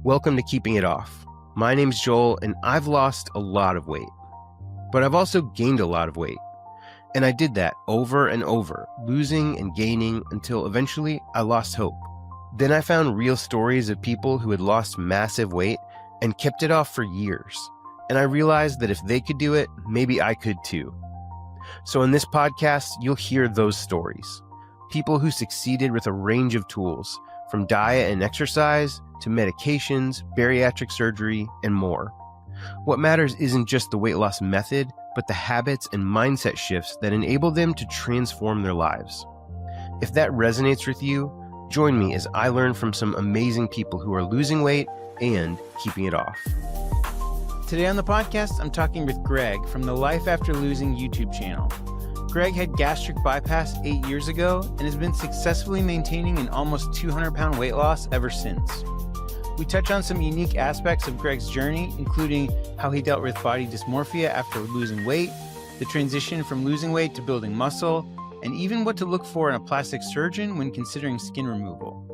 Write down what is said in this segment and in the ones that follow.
Welcome to Keeping It Off. My name's Joel, and I've lost a lot of weight. But I've also gained a lot of weight. And I did that over and over, losing and gaining until eventually I lost hope. Then I found real stories of people who had lost massive weight and kept it off for years. And I realized that if they could do it, maybe I could too. So in this podcast, you'll hear those stories. People who succeeded with a range of tools, from diet and exercise to medications, bariatric surgery, and more. What matters isn't just the weight loss method, but the habits and mindset shifts that enable them to transform their lives. If that resonates with you, join me as I learn from some amazing people who are losing weight and keeping it off. Today on the podcast, I'm talking with Greg from the Life After Losing YouTube channel. Greg had gastric bypass 8 years ago and has been successfully maintaining an almost 200-pound weight loss ever since. We touch on some unique aspects of Greg's journey, including how he dealt with body dysmorphia after losing weight, the transition from losing weight to building muscle, and even what to look for in a plastic surgeon when considering skin removal.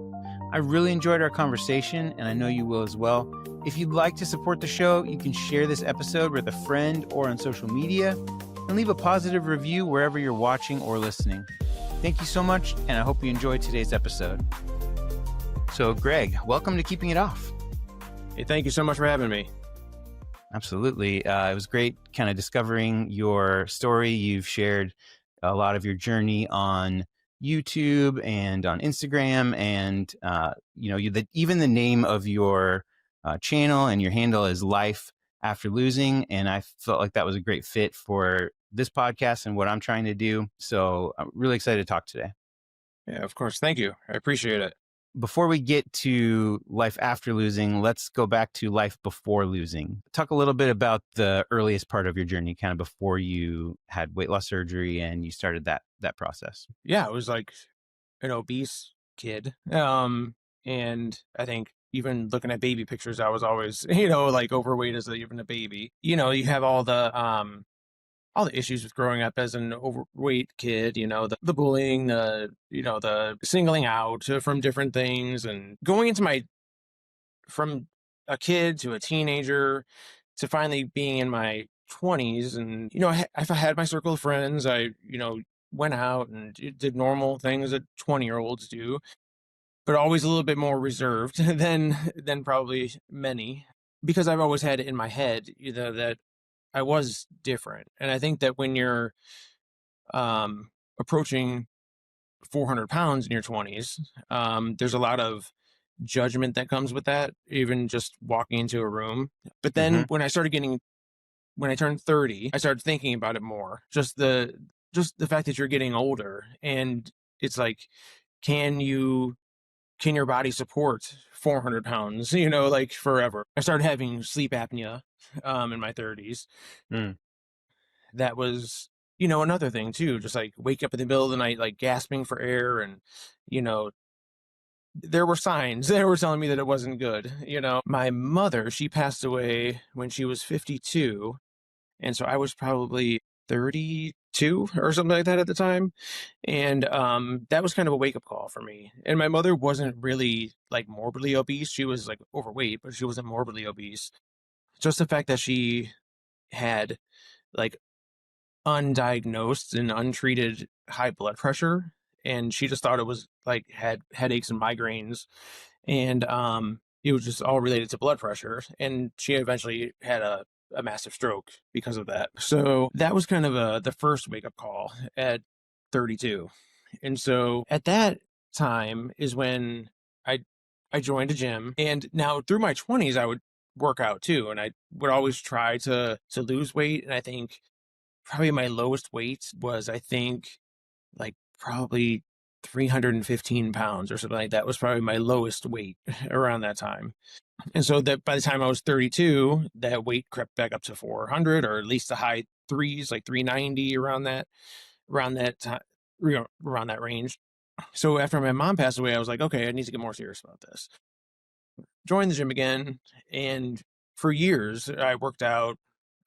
I really enjoyed our conversation, and I know you will as well. If you'd like to support the show, you can share this episode with a friend or on social media, and leave a positive review wherever you're watching or listening. Thank you so much, and I hope you enjoyed today's episode. So, Greg, welcome to Keeping It Off. Hey, thank you so much for having me. Absolutely. It was great kind of discovering your story. You've shared a lot of your journey on YouTube and on Instagram, and even the name of your channel and your handle is Life After Losing, and I felt like that was a great fit for this podcast and what I'm trying to do. So I'm really excited to talk today. Yeah, of course. Thank you. I appreciate it. Before we get to life after losing, let's go back to life before losing. Talk a little bit about the earliest part of your journey, kind of before you had weight loss surgery and you started that process. Yeah, I was like an obese kid. And I think even looking at baby pictures, I was always, like overweight as even a baby. You have all the issues with growing up as an overweight kid, the bullying, the singling out from different things, and going into from a kid to a teenager to finally being in my 20s. And, I had my circle of friends. I, went out and did normal things that 20-year-olds do, but always a little bit more reserved than probably many, because I've always had it in my head, that I was different. And I think that when you're approaching 400 pounds in your 20s, there's a lot of judgment that comes with that, even just walking into a room. But then when I turned 30, I started thinking about it more. Just the fact that you're getting older, and it's like, can your body support 400 pounds, like forever? I started having sleep apnea in my 30s. That was, another thing too, just like wake up in the middle of the night, like gasping for air. And, there were signs that were telling me that it wasn't good. My mother, she passed away when she was 52. And so I was probably 32 or something like that at the time. And that was kind of a wake up call for me. And my mother wasn't really like morbidly obese. She was like overweight, but she wasn't morbidly obese. Just the fact that she had like undiagnosed and untreated high blood pressure, and she just thought it was like had headaches and migraines, and it was just all related to blood pressure, and she eventually had a massive stroke because of that. So that was kind of the first wake-up call at 32. And so at that time is when I joined a gym. And now through my 20s I would work out too, and I would always try to lose weight. And I think probably my lowest weight was, I think, like probably 315 pounds or something like that was probably my lowest weight around that time. And so that by the time I was 32, that weight crept back up to 400, or at least the high threes, like 390, around that time, around that range. So after my mom passed away, I was like, okay, I need to get more serious about this. Joined the gym again, and for years I worked out,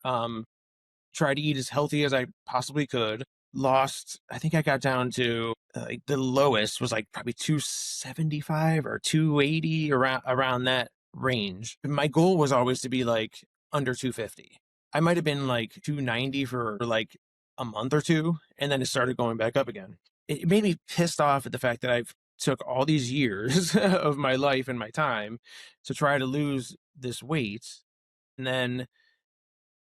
tried to eat as healthy as I possibly could. Lost, I think I got down to like the lowest was like probably 275 or 280, around that range. My goal was always to be like under 250. I might have been like 290 for like a month or two, and then it started going back up again. It made me pissed off at the fact that I've took all these years of my life and my time to try to lose this weight, and then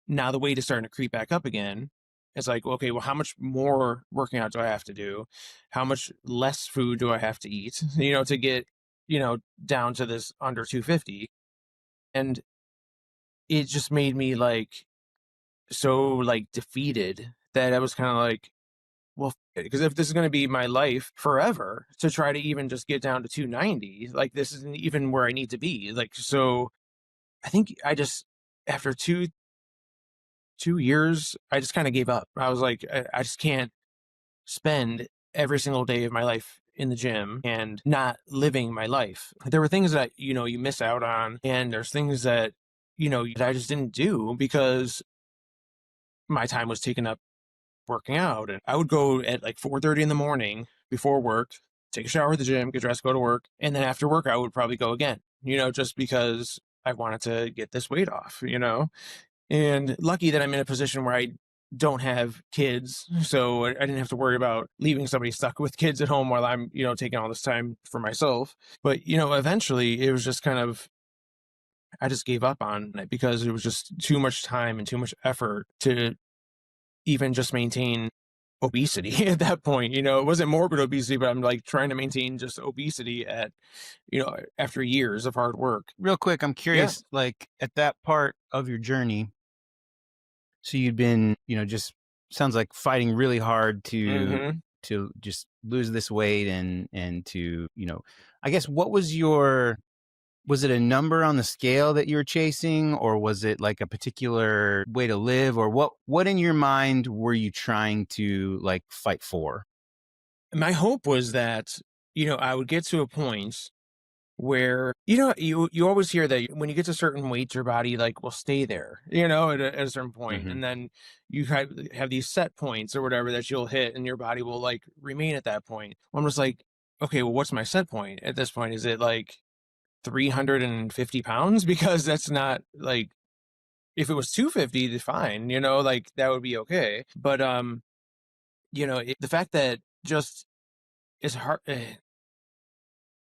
now the weight is starting to creep back up again. It's like, okay, well, how much more working out do I have to do? How much less food do I have to eat, to get, down to this under 250? And it just made me like so like defeated that I was kind of like, well, because if this is going to be my life forever to try to even just get down to 290, like this isn't even where I need to be. Like, so I think I just, after 2 years, I just kind of gave up. I was like, I just can't spend every single day of my life in the gym and not living my life. There were things that, you miss out on, and there's things that, that I just didn't do because my time was taken up working out. And I would go at like 4:30 in the morning before work, take a shower at the gym, get dressed, go to work. And then after work, I would probably go again, just because I wanted to get this weight off, And lucky that I'm in a position where I don't have kids, so I didn't have to worry about leaving somebody stuck with kids at home while I'm, taking all this time for myself. But, eventually it was just kind of, I just gave up on it because it was just too much time and too much effort to even just maintain obesity at that point. It wasn't morbid obesity, but I'm like trying to maintain just obesity at, after years of hard work. Real quick, I'm curious, like at that part of your journey, so you'd been, just sounds like fighting really hard to just lose this weight and to, I guess was it a number on the scale that you were chasing, or was it like a particular way to live, or what in your mind were you trying to like fight for? My hope was that, I would get to a point where, you always hear that when you get to certain weight, your body like will stay there, at a certain point. And then you have these set points or whatever that you'll hit, and your body will like remain at that point. I'm just like, okay, well, what's my set point at this point? Is it like 350 pounds? Because that's not like, if it was 250, fine, like that would be okay. But, the fact that just it's hard,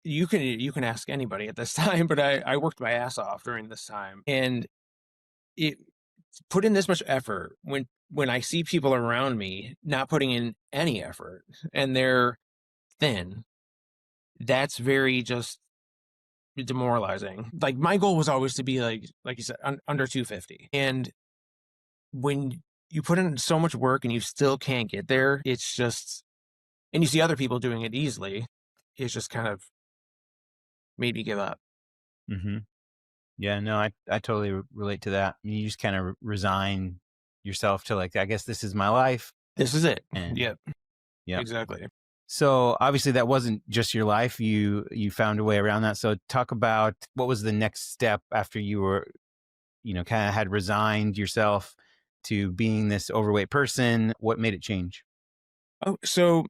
you can ask anybody at this time, but I worked my ass off during this time, and it put in this much effort when I see people around me not putting in any effort and they're thin, that's very just demoralizing. Like my goal was always to be like you said, under 250. And when you put in so much work and you still can't get there, it's just, and you see other people doing it easily, it's just kind of made me give up. Yeah, no, I totally relate to that. You just kind of resign yourself to like, I guess this is my life. This is it. And Yep. Yeah, Exactly. So obviously that wasn't just your life. You found a way around that. So talk about what was the next step after you were, kind of had resigned yourself to being this overweight person. What made it change? Oh, so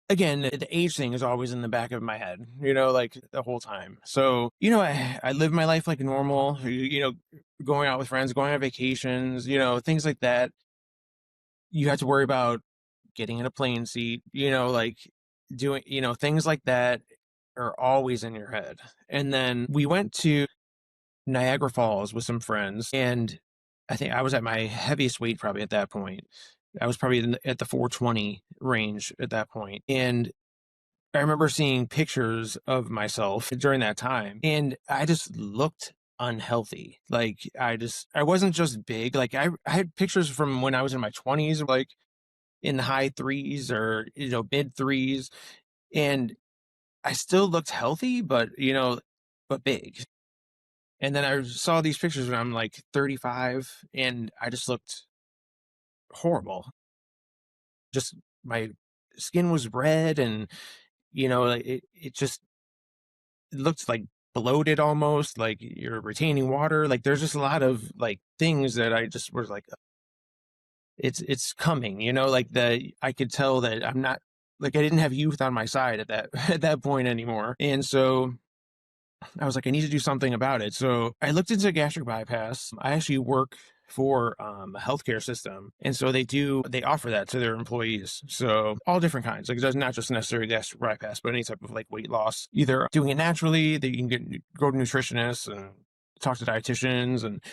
again, the age thing is always in the back of my head, like the whole time. So, I live my life like normal, going out with friends, going on vacations, things like that. You have to worry about getting in a plane seat, like doing, things like that are always in your head. And then we went to Niagara Falls with some friends, and I think I was at my heaviest weight probably at that point. I was probably at the 420 range at that point. And I remember seeing pictures of myself during that time, and I just looked unhealthy. Like I wasn't just big. Like I had pictures from when I was in my 20s, like in the high threes or, mid threes. And I still looked healthy, but, but big. And then I saw these pictures when I'm like 35, and I just looked horrible. Just my skin was red, and, it just looked like bloated almost, like you're retaining water. Like there's just a lot of like things that I just was like, it's coming, like I could tell that I'm not, like I didn't have youth on my side at that at that point anymore. And so I was like, I need to do something about it. So I looked into gastric bypass. I actually work for a healthcare system. And so they offer that to their employees. So all different kinds, like there's not just necessarily gastric bypass, but any type of like weight loss, either doing it naturally that you can go to nutritionists and talk to dietitians and,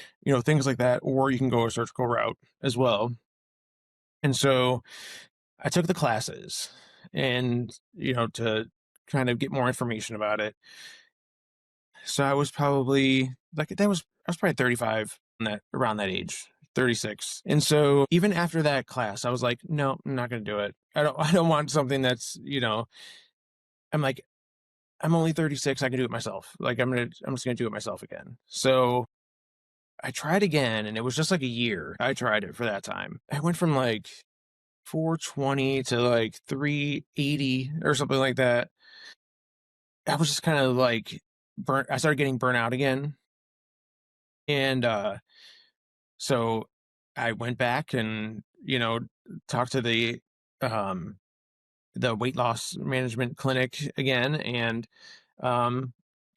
things like that, or you can go a surgical route as well. And so I took the classes and, to kind of get more information about it. So I was probably I was probably 35 around that age, 36. And so even after that class, I was like, no, I'm not going to do it. I don't want something that's, I'm like, I'm only 36. I can do it myself. Like I'm just going to do it myself again. So I tried again and it was just like a year. I tried it for that time. I went from like 420 to like 380 or something like that. I was just kind of like I started getting burnt out again. And so I went back and, talked to um the weight loss management clinic again and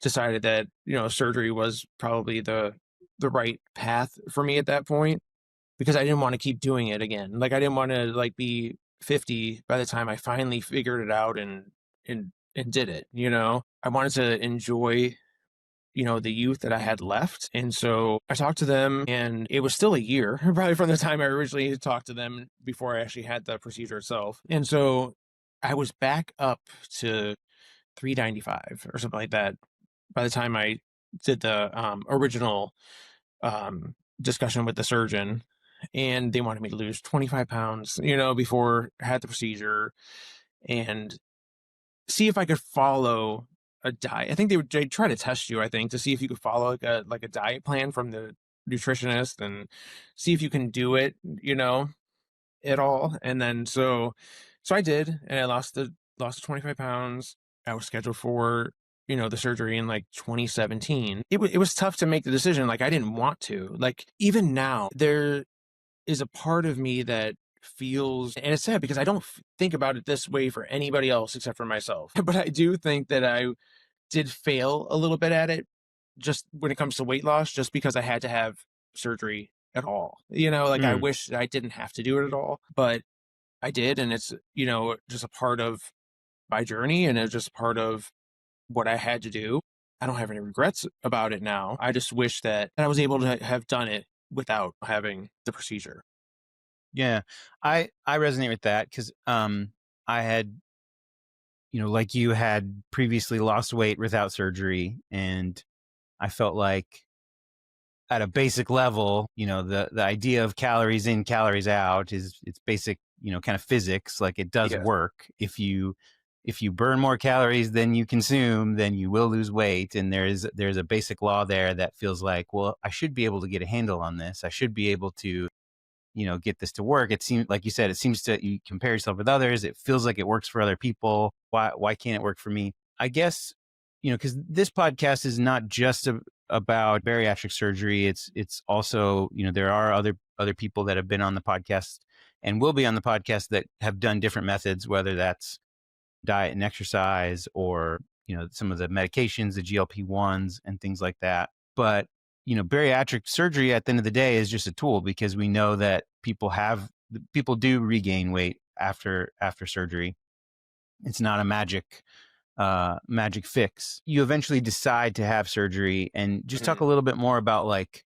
decided that, surgery was probably the right path for me at that point, because I didn't want to keep doing it again. Like I didn't want to like be 50 by the time I finally figured it out and did it, I wanted to enjoy, the youth that I had left. And so I talked to them and it was still a year, probably from the time I originally talked to them before I actually had the procedure itself. And so I was back up to 395 or something like that by the time I did the original discussion with the surgeon. And they wanted me to lose 25 pounds, before I had the procedure and see if I could follow a diet. I think they'd try to test you, I think, to see if you could follow like a diet plan from the nutritionist and see if you can do it, at all. And then so I did, and I lost the 25 pounds. I was scheduled for, the surgery in like 2017. It was tough to make the decision. Like I didn't want to. Like even now, there is a part of me that feels, and it's sad because I don't think about it this way for anybody else except for myself. But I do think that I did fail a little bit at it just when it comes to weight loss, just because I had to have surgery at all. Like I wish I didn't have to do it at all, but I did. And it's, just a part of my journey and it's just part of what I had to do. I don't have any regrets about it now. I just wish that I was able to have done it without having the procedure. Yeah, I resonate with that because I had, like you had previously lost weight without surgery, and I felt like at a basic level, the idea of calories in, calories out it's basic, kind of physics. Like it does work. If you burn more calories than you consume, then you will lose weight. And there's a basic law there that feels like, well, I should be able to get a handle on this. I should be able to, get this to work. It seems like you said, you compare yourself with others. It feels like it works for other people. Why can't it work for me? I guess, because this podcast is not just about bariatric surgery. It's also, there are other people that have been on the podcast and will be on the podcast that have done different methods, whether that's diet and exercise or, some of the medications, the GLP-1s and things like that. But bariatric surgery at the end of the day is just a tool, because we know that people do regain weight after surgery. It's not a magic fix. You eventually decide to have surgery, and just talk a little bit more about like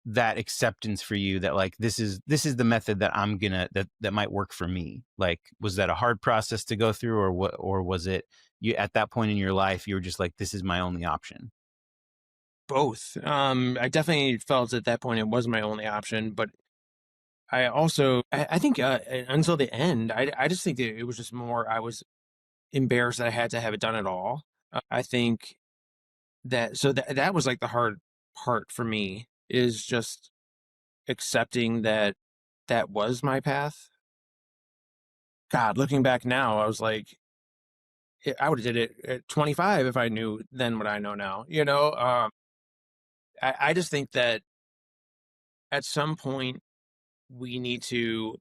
that acceptance for you that like, this is the method that I'm gonna, that might work for me. Like, was that a hard process to go through, or what, or was it you at that point in your life, you were just like, this is my only option? Both. I definitely felt at that point it was my only option, but I also, I think until the end, I just think that it was just more, I was embarrassed that I had to have it done at all. I think that was like the hard part for me, is just accepting that that was my path. God, looking back now, I was like, I would have did it at 25 if I knew then what I know now, I just think that at some point we need to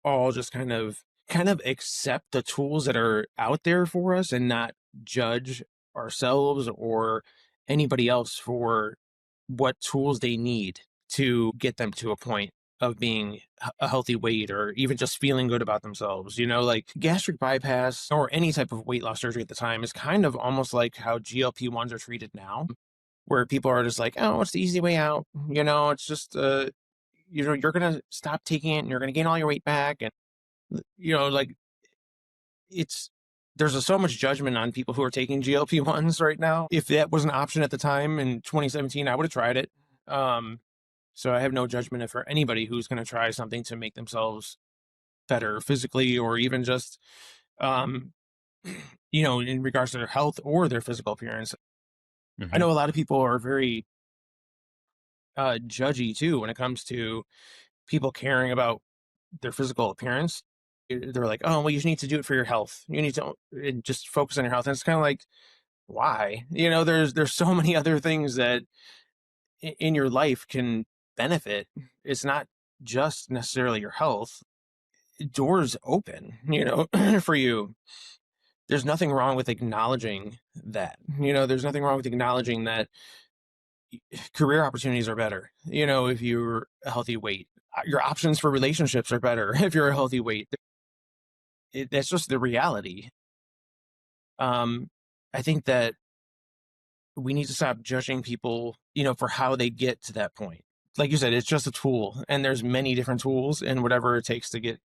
all just kind of accept the tools that are out there for us and not judge ourselves or anybody else for what tools they need to get them to a point of being a healthy weight or even just feeling good about themselves. Like gastric bypass or any type of weight loss surgery at the time is kind of almost like how GLP-1s are treated now, where people are just like, oh, it's the easy way out. It's just, you're going to stop taking it and you're going to gain all your weight back. And, like it's, there's so much judgment on people who are taking GLP-1s right now. If that was an option at the time in 2017, I would have tried it. So I have no judgment for anybody who's going to try something to make themselves better physically or even just, in regards to their health or their physical appearance. Mm-hmm. I know a lot of people are very judgy too when it comes to people caring about their physical appearance. They're like, oh, well, you need to do it for your health. You need to just focus on your health. And it's kind of like, why? There's so many other things that in your life can benefit. It's not just necessarily your health. Doors open, for you. There's nothing wrong with acknowledging that. There's nothing wrong with acknowledging that career opportunities are better, if you're a healthy weight. Your options for relationships are better if you're a healthy weight. That's just the reality. I think that we need to stop judging people, for how they get to that point. Like you said, it's just a tool, and there's many different tools and whatever it takes to get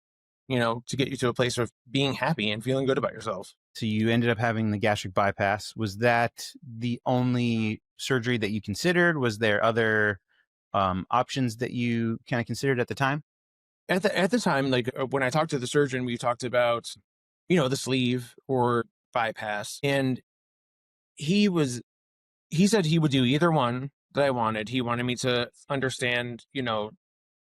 you to a place of being happy and feeling good about yourself. So you ended up having the gastric bypass. Was that the only surgery that you considered? Was there other options that you kind of considered at the time? At the time, like when I talked to the surgeon, we talked about, the sleeve or bypass, and he said he would do either one that I wanted. He wanted me to understand,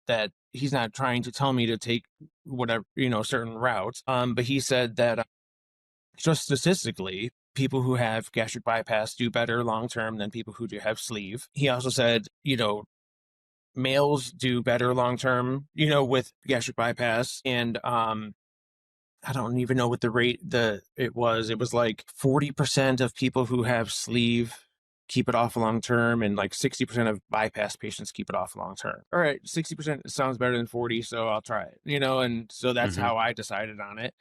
that he's not trying to tell me to take whatever, certain routes. But he said that just statistically, people who have gastric bypass do better long-term than people who do have sleeve. He also said, males do better long-term, with gastric bypass. And, I don't even know what the rate it was. It was like 40% of people who have sleeve keep it off long term, and like 60% of bypass patients keep it off long term. All right, 60% sounds better than 40, so I'll try it. And so that's how I decided on it.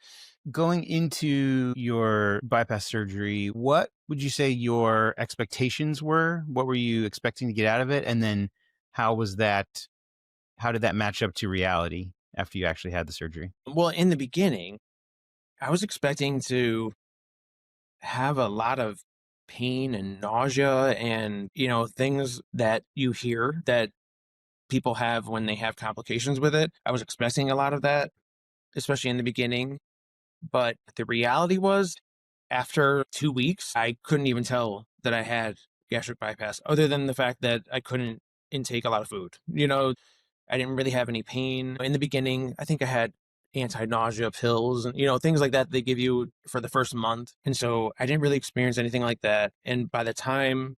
Going into your bypass surgery, what would you say your expectations were? What were you expecting to get out of it? And then how did that match up to reality after you actually had the surgery? Well, in the beginning, I was expecting to have a lot of pain and nausea and, things that you hear that people have when they have complications with it. I was expecting a lot of that, especially in the beginning. But the reality was, after 2 weeks, I couldn't even tell that I had gastric bypass, other than the fact that I couldn't intake a lot of food. I didn't really have any pain. In the beginning, I think I had anti-nausea pills and, things like that they give you for the first month. And so I didn't really experience anything like that. And by the time,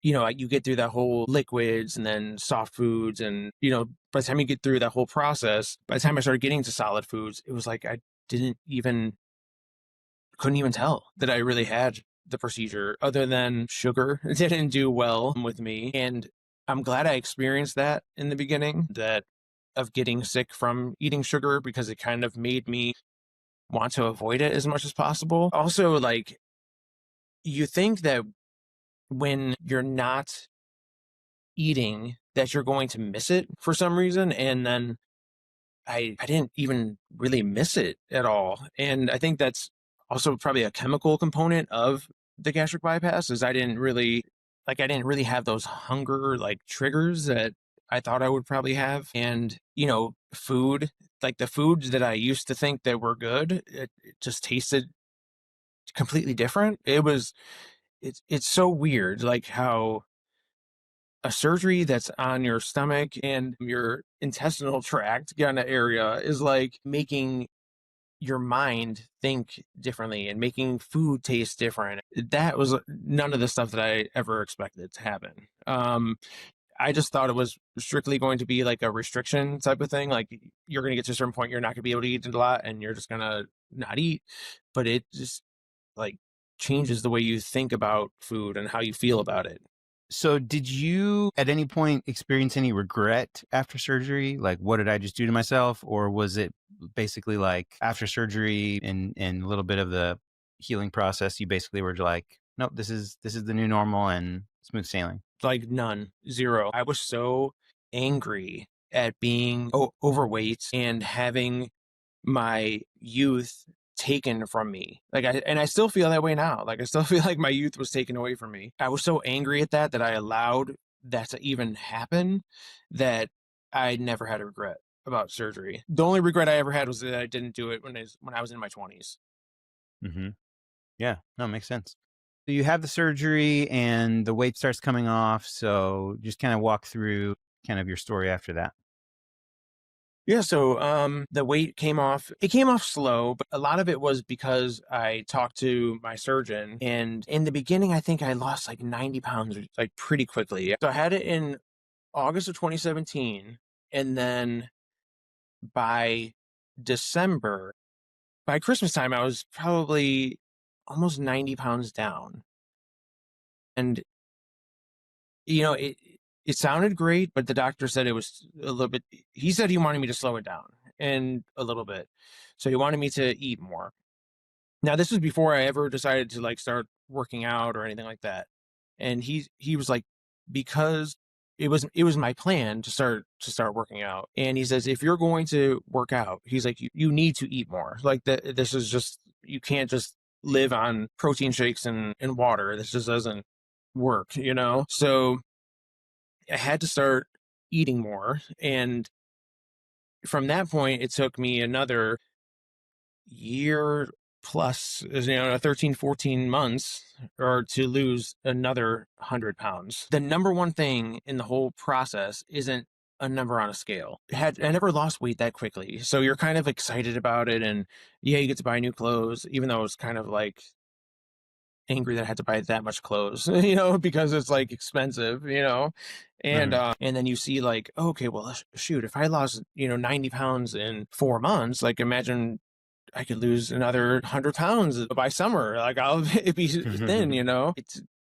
you get through that whole liquids and then soft foods and, by the time you get through that whole process, by the time I started getting to solid foods, it was like I couldn't even tell that I really had the procedure, other than sugar. It didn't do well with me. And I'm glad I experienced that in the beginning, that of getting sick from eating sugar, because it kind of made me want to avoid it as much as possible. Also, like, you think that when you're not eating that you're going to miss it for some reason, and then I didn't even really miss it at all. And I think that's also probably a chemical component of the gastric bypass, is I didn't really have those hunger like triggers that I thought I would probably have. And, food, like the foods that I used to think that were good, it just tasted completely different. It's so weird, like how a surgery that's on your stomach and your intestinal tract kind of area is like making your mind think differently and making food taste different. That was none of the stuff that I ever expected to happen. I just thought it was strictly going to be like a restriction type of thing. Like, you're going to get to a certain point, you're not going to be able to eat a lot and you're just going to not eat. But it just, like, changes the way you think about food and how you feel about it. So did you at any point experience any regret after surgery? Like, what did I just do to myself? Or was it basically like after surgery and a little bit of the healing process, you basically were like, nope, this is the new normal and smooth sailing? Like none, zero. I was so angry at being overweight and having my youth taken from me. I still feel that way now. Like I still feel like my youth was taken away from me. I was so angry at that I allowed that to even happen, that I never had a regret about surgery. The only regret I ever had was that I didn't do it when I was in my 20s. Mm-hmm. Yeah, no, makes sense. So you have the surgery and the weight starts coming off. So just kind of walk through kind of your story after that. Yeah, so the weight came off. It came off slow, but a lot of it was because I talked to my surgeon. And in the beginning, I think I lost like 90 pounds, like pretty quickly. So I had it in August of 2017. And then by December, by Christmas time, I was probably almost 90 pounds down. And, it sounded great, but the doctor said it was a little bit, he said he wanted me to slow it down and a little bit. So he wanted me to eat more. Now, this was before I ever decided to like start working out or anything like that. And he was like, because it was my plan to start working out. And he says, if you're going to work out, he's like, you need to eat more. Like that, this is just, you can't just live on protein shakes and water. This just doesn't work. So I had to start eating more. And from that point, it took me another year plus, 13, 14 months or to lose another 100 pounds. The number one thing in the whole process isn't a number on a scale. I never lost weight that quickly. So you're kind of excited about it. And yeah, you get to buy new clothes, even though it's kind of like angry that I had to buy that much clothes, because it's like expensive. And and then you see like, okay, well, shoot, if I lost 90 pounds in 4 months, like imagine I could lose another 100 pounds by summer. Like I'll be thin.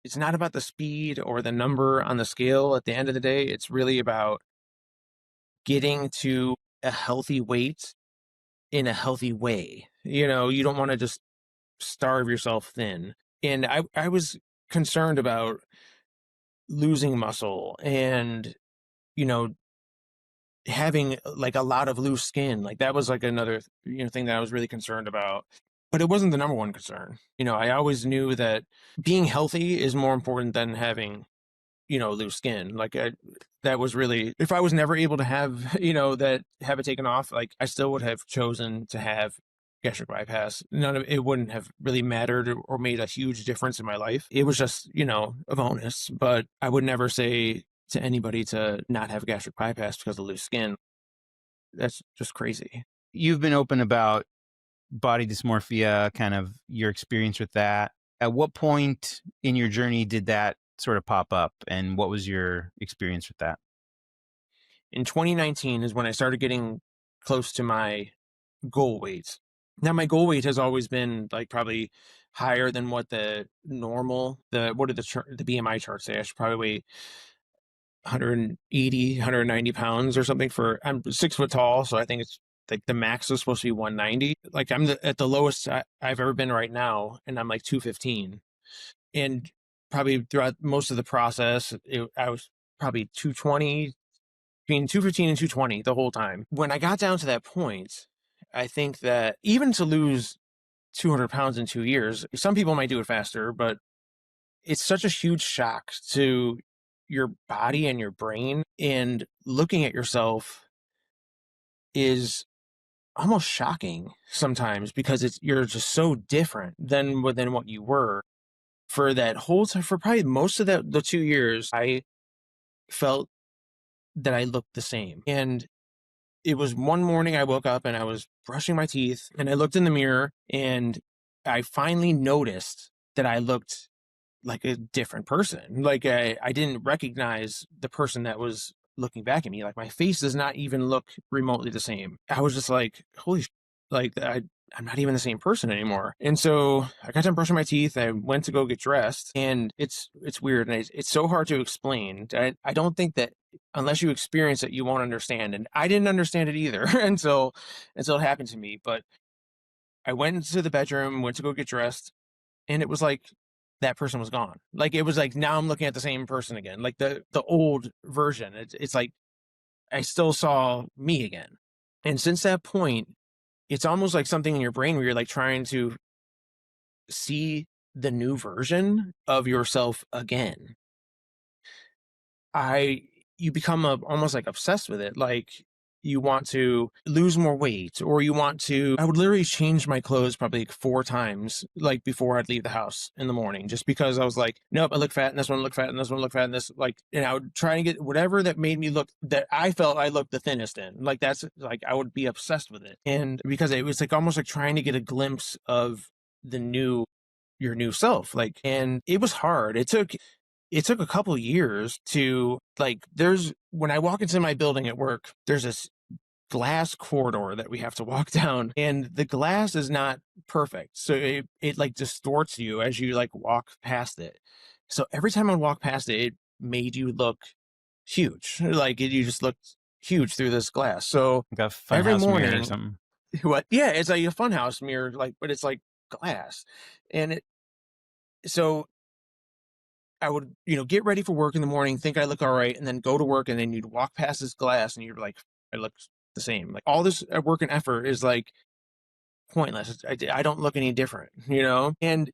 It's not about the speed or the number on the scale. At the end of the day, it's really about getting to a healthy weight in a healthy way. You don't want to just starve yourself thin. And I was concerned about losing muscle and, having like a lot of loose skin. Like that was like another, thing that I was really concerned about. But it wasn't the number one concern. I always knew that being healthy is more important than having, loose skin. Like that was really, if I was never able to have, have it taken off, like I still would have chosen to have gastric bypass. None of it wouldn't have really mattered or made a huge difference in my life. It was just, a bonus, but I would never say to anybody to not have a gastric bypass because of loose skin. That's just crazy. You've been open about body dysmorphia, kind of your experience with that. At what point in your journey did that sort of pop up, and what was your experience with that? In 2019 is when I started getting close to my goal weight. Now, my goal weight has always been like probably higher than what the normal, what did the BMI chart say? I should probably weigh 180, 190 pounds or something. I'm 6 foot tall, so I think it's like the max is supposed to be 190. Like I'm at the lowest I've ever been right now, and I'm like 215. And probably throughout most of the process, I was probably 220, between 215 and 220 the whole time. When I got down to that point, I think that even to lose 200 pounds in 2 years, some people might do it faster, but it's such a huge shock to your body and your brain. And looking at yourself is almost shocking sometimes because you're just so different than what you were. For that whole time, for probably most of the 2 years, I felt that I looked the same. And it was one morning I woke up and I was brushing my teeth and I looked in the mirror and I finally noticed that I looked like a different person. Like I didn't recognize the person that was looking back at me. Like my face does not even look remotely the same. I was just like, holy like I'm not even the same person anymore. And so I got done brushing my teeth. I went to go get dressed, and it's weird. And it's so hard to explain. I don't think that unless you experience it, you won't understand. And I didn't understand it either until it happened to me. But I went into the bedroom, went to go get dressed, and it was like that person was gone. Like, it was like, now I'm looking at the same person again, like the old version. It's like I still saw me again. And since that point, it's almost like something in your brain where you're like trying to see the new version of yourself again. You become almost like obsessed with it. Like, you want to lose more weight, or I would literally change my clothes probably like 4 times, like, before I'd leave the house in the morning, just because I was like, nope, I look fat, and this one look fat, and this one look fat, and this, like, and I would try and get whatever that made me look, that I felt I looked the thinnest in. Like, that's like, I would be obsessed with it. And because it was like almost like trying to get a glimpse of your new self. Like, and it was hard. It took a couple years to, like, when I walk into my building at work, there's this glass corridor that we have to walk down, and the glass is not perfect. So it like distorts you as you like walk past it. So every time I walk past it, it made you look huge. Like, you just looked huge through this glass. So Like a every funhouse mirror or morning, something. what? Yeah, it's like a funhouse mirror, like, but it's like glass. And so I would, get ready for work in the morning, think I look all right, and then go to work, and then you'd walk past this glass, and you're like, I look the same. Like, all this work and effort is like pointless. I don't look any different, And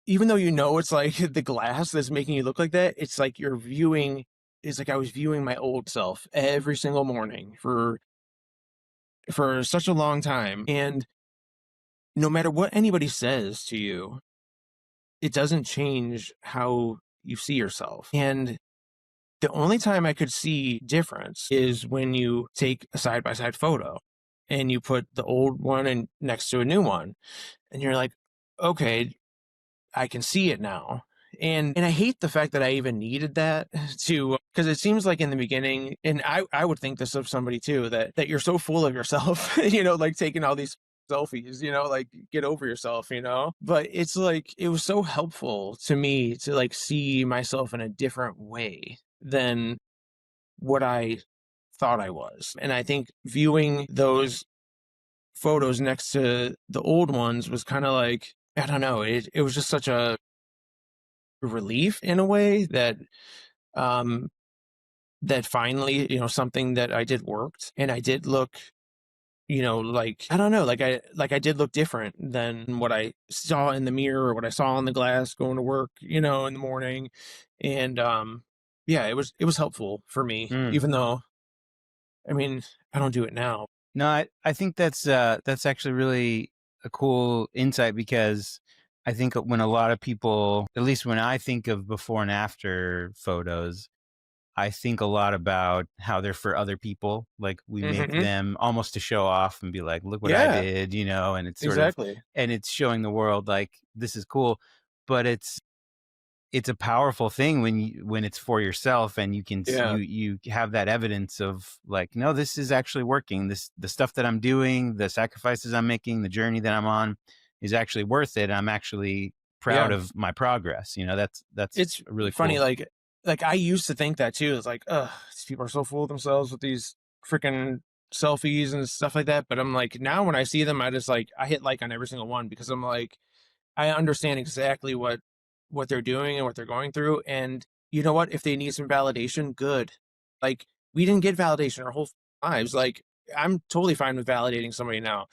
even though it's like the glass that's making you look like that, it's like it's like I was viewing my old self every single morning for such a long time. And no matter what anybody says to you, it doesn't change how you see yourself. And the only time I could see difference is when you take a side-by-side photo and you put the old one and next to a new one, and you're like, okay, I can see it now. And I hate the fact that I even needed that because it seems like in the beginning, and I would think this of somebody too, that you're so full of yourself, like taking all these selfies, like, get over yourself, but it's like, it was so helpful to me to like see myself in a different way than what I thought I was. And I think viewing those photos next to the old ones was kind of like, I don't know, it was just such a relief in a way that that finally, something that I did worked, and I did look, like, I don't know, like I did look different than what I saw in the mirror or what I saw on the glass going to work, in the morning. And yeah, it was helpful for me, even though, I mean, I don't do it now. No, I think that's actually really a cool insight, because I think when a lot of people, at least when I think of before and after photos, I think a lot about how they're for other people. Like, we make them almost to show off and be like, look what I did, and it's sort of, and it's showing the world like, this is cool. But it's a powerful thing when it's for yourself, and you can you have that evidence of like, no, this is actually working. The stuff that I'm doing, the sacrifices I'm making, the journey that I'm on is actually worth it. I'm actually proud of my progress. It's really funny. cool. Like I used to think that too. It's like, these people are so full of themselves with these freaking selfies and stuff like that. But I'm like, now when I see them, I hit like on every single one, because I'm like, I understand exactly what they're doing and what they're going through. And you know what? If they need some validation, good. Like, we didn't get validation our whole lives. Like, I'm totally fine with validating somebody now,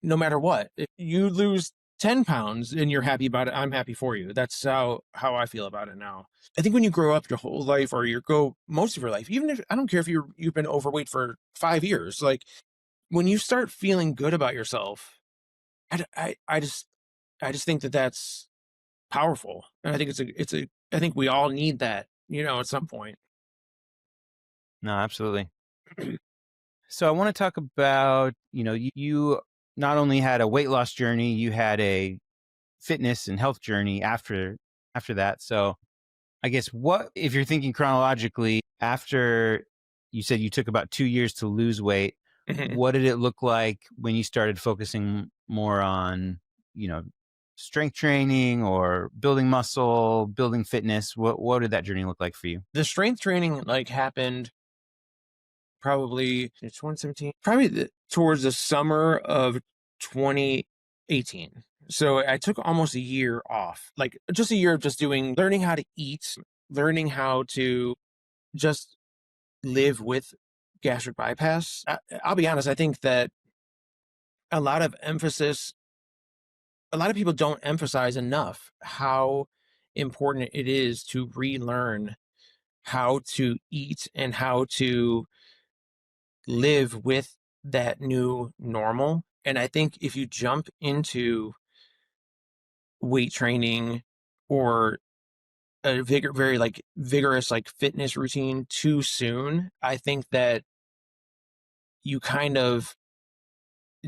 no matter what. If you lose 10 pounds and you're happy about it, I'm happy for you. That's how I feel about it now. I think when you grow up your whole life, or you go most of your life, even if, I don't care if you've been overweight for 5 years, like, when you start feeling good about yourself, I just think that that's powerful. And I think I think we all need that, at some point. No, absolutely. So I want to talk about, you not only had a weight loss journey, you had a fitness and health journey after that. So I guess, what, if you're thinking chronologically, after you said you took about 2 years to lose weight, Mhm. what did it look like when you started focusing more on, you know, strength training or building muscle, building fitness? What did that journey look like for you? The strength training like happened probably it's 2017, probably towards the summer of 2018. So I took almost a year off, like just a year of just learning how to eat, learning how to just live with gastric bypass. I'll be honest, I think that a lot of emphasis, a lot of people don't emphasize enough how important it is to relearn how to eat and how to live with that new normal. And I think if you jump into weight training or a very like vigorous like fitness routine too soon, I think that you kind of